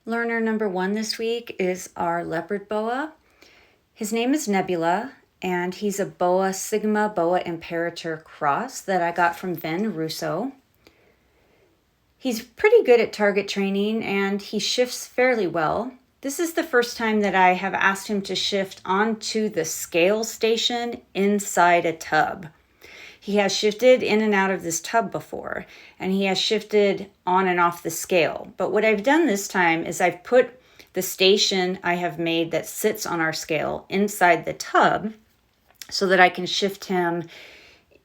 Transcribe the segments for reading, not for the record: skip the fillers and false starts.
Learner number 1 this week is our leopard boa. His name is Nebula, and he's a boa sigma boa Imperator cross that I got from Vin Russo. He's pretty good at target training, and he shifts fairly well. This is the first time that I have asked him to shift onto the scale station inside a tub. He has shifted in and out of this tub before, and he has shifted on and off the scale. But what I've done this time is I've put the station I have made that sits on our scale inside the tub so that I can shift him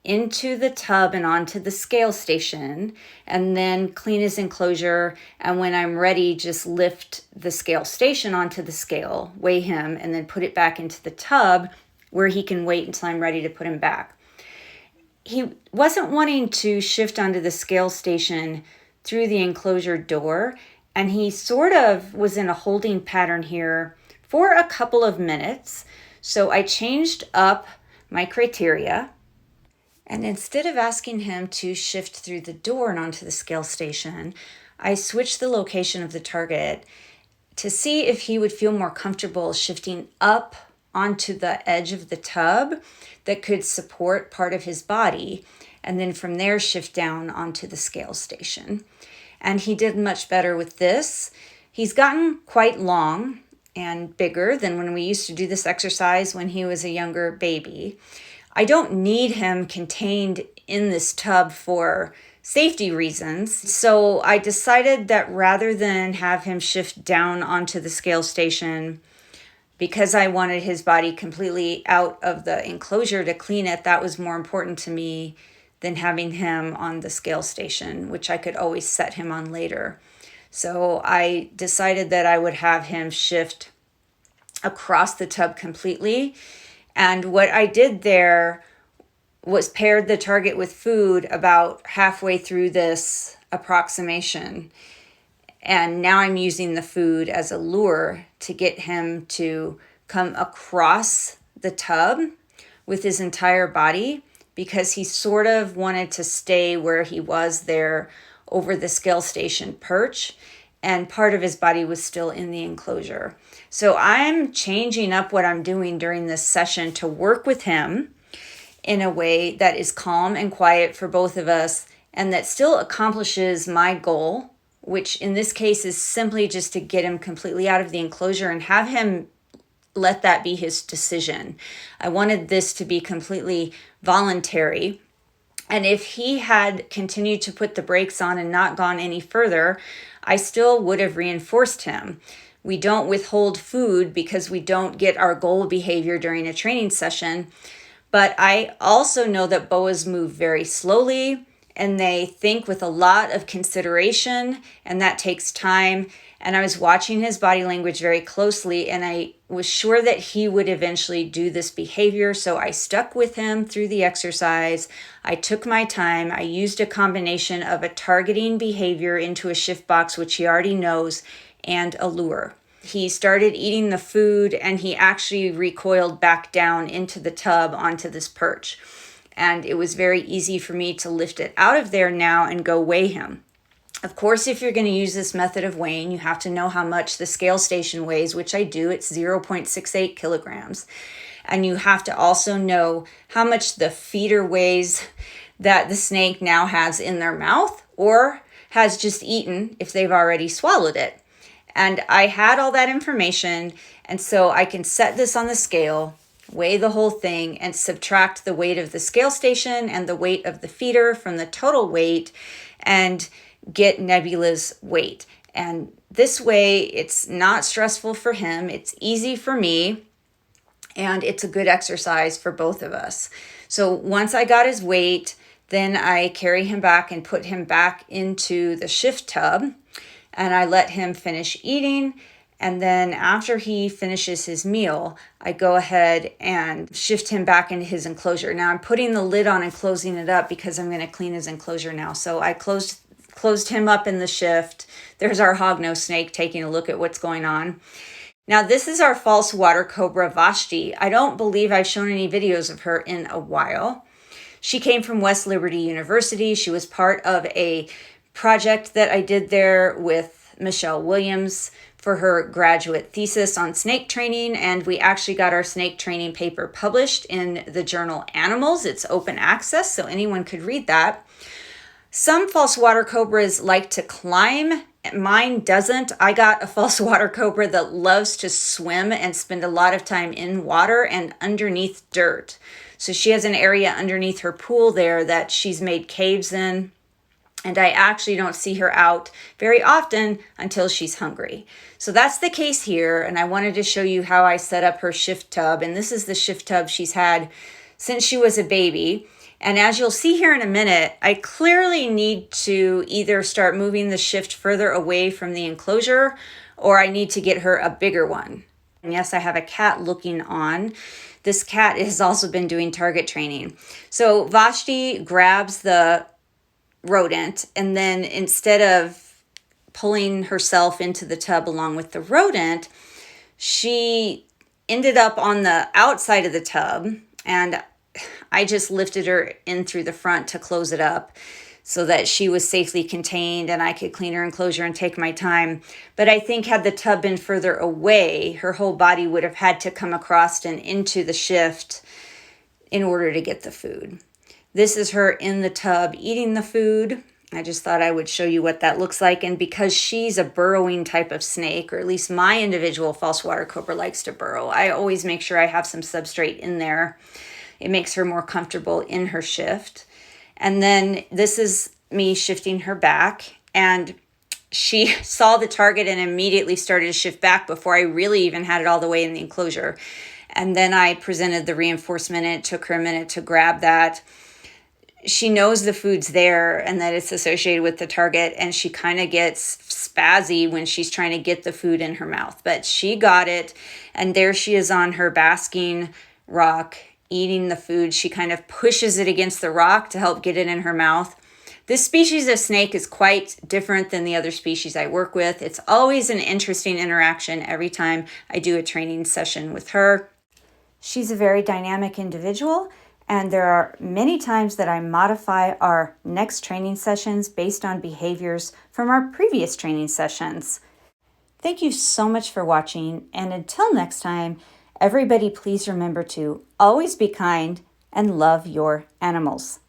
into the tub and onto the scale station, and then clean his enclosure. And when I'm ready, just lift the scale station onto the scale, weigh him, and then put it back into the tub where he can wait until I'm ready to put him back. He wasn't wanting to shift onto the scale station through the enclosure door, and he sort of was in a holding pattern here for a couple of minutes. So I changed up my criteria, and instead of asking him to shift through the door and onto the scale station, I switched the location of the target to see if he would feel more comfortable shifting up onto the edge of the tub that could support part of his body, and then from there shift down onto the scale station. And he did much better with this. He's gotten quite long and bigger than when we used to do this exercise when he was a younger baby. I don't need him contained in this tub for safety reasons. So I decided that rather than have him shift down onto the scale station, because I wanted his body completely out of the enclosure to clean it, that was more important to me than having him on the scale station, which I could always set him on later. So I decided that I would have him shift across the tub completely. And what I did there was paired the target with food about halfway through this approximation. And now I'm using the food as a lure to get him to come across the tub with his entire body, because he sort of wanted to stay where he was there over the scale station perch, and part of his body was still in the enclosure. So I'm changing up what I'm doing during this session to work with him in a way that is calm and quiet for both of us, and that still accomplishes my goal, which in this case is simply just to get him completely out of the enclosure and have him let that be his decision. I wanted this to be completely voluntary. And if he had continued to put the brakes on and not gone any further, I still would have reinforced him. We don't withhold food because we don't get our goal behavior during a training session. But I also know that boas move very slowly, and they think with a lot of consideration, and that takes time. And I was watching his body language very closely, and I was sure that he would eventually do this behavior. So I stuck with him through the exercise. I took my time. I used a combination of a targeting behavior into a shift box, which he already knows, and a lure. He started eating the food, and he actually recoiled back down into the tub onto this perch. And it was very easy for me to lift it out of there now and go weigh him. Of course, if you're going to use this method of weighing, you have to know how much the scale station weighs, which I do. It's 0.68 kilograms. And you have to also know how much the feeder weighs that the snake now has in their mouth or has just eaten if they've already swallowed it. And I had all that information, and so I can set this on the scale, weigh the whole thing, and subtract the weight of the scale station and the weight of the feeder from the total weight and get Nebula's weight. And this way, it's not stressful for him, it's easy for me, and it's a good exercise for both of us. So once I got his weight, then I carry him back and put him back into the shift tub, and I let him finish eating, And then after he finishes his meal, I go ahead and shift him back into his enclosure. Now I'm putting the lid on and closing it up because I'm going to clean his enclosure now. So I closed him up in the shift. There's our hognose snake taking a look at what's going on. Now this is our false water cobra Vashti. I don't believe I've shown any videos of her in a while. She came from West Liberty University. She was part of a project that I did there with Michelle Williams for her graduate thesis on snake training, and we actually got our snake training paper published in the journal Animals. It's open access, so anyone could read that. Some false water cobras like to climb. Mine doesn't. I got a false water cobra that loves to swim and spend a lot of time in water and underneath dirt. So she has an area underneath her pool there that she's made caves in. And I actually don't see her out very often until she's hungry. So that's the case here. And I wanted to show you how I set up her shift tub. And this is the shift tub she's had since she was a baby. And as you'll see here in a minute, I clearly need to either start moving the shift further away from the enclosure, or I need to get her a bigger one. And yes, I have a cat looking on. This cat has also been doing target training. So Vashti grabs the rodent, and then instead of pulling herself into the tub along with the rodent, she ended up on the outside of the tub, and I just lifted her in through the front to close it up so that she was safely contained and I could clean her enclosure and take my time. But I think had the tub been further away, her whole body would have had to come across and into the shift in order to get the food. This is her in the tub eating the food. I just thought I would show you what that looks like. And because she's a burrowing type of snake, or at least my individual false water cobra likes to burrow, I always make sure I have some substrate in there. It makes her more comfortable in her shift. And then this is me shifting her back, and she saw the target and immediately started to shift back before I really even had it all the way in the enclosure. And then I presented the reinforcement, and it took her a minute to grab that. She knows the food's there and that it's associated with the target, and she kind of gets spazzy when she's trying to get the food in her mouth. But she got it, and there she is on her basking rock, eating the food. She kind of pushes it against the rock to help get it in her mouth. This species of snake is quite different than the other species I work with. It's always an interesting interaction every time I do a training session with her. She's a very dynamic individual, and there are many times that I modify our next training sessions based on behaviors from our previous training sessions. Thank you so much for watching, and until next time, everybody please remember to always be kind and love your animals.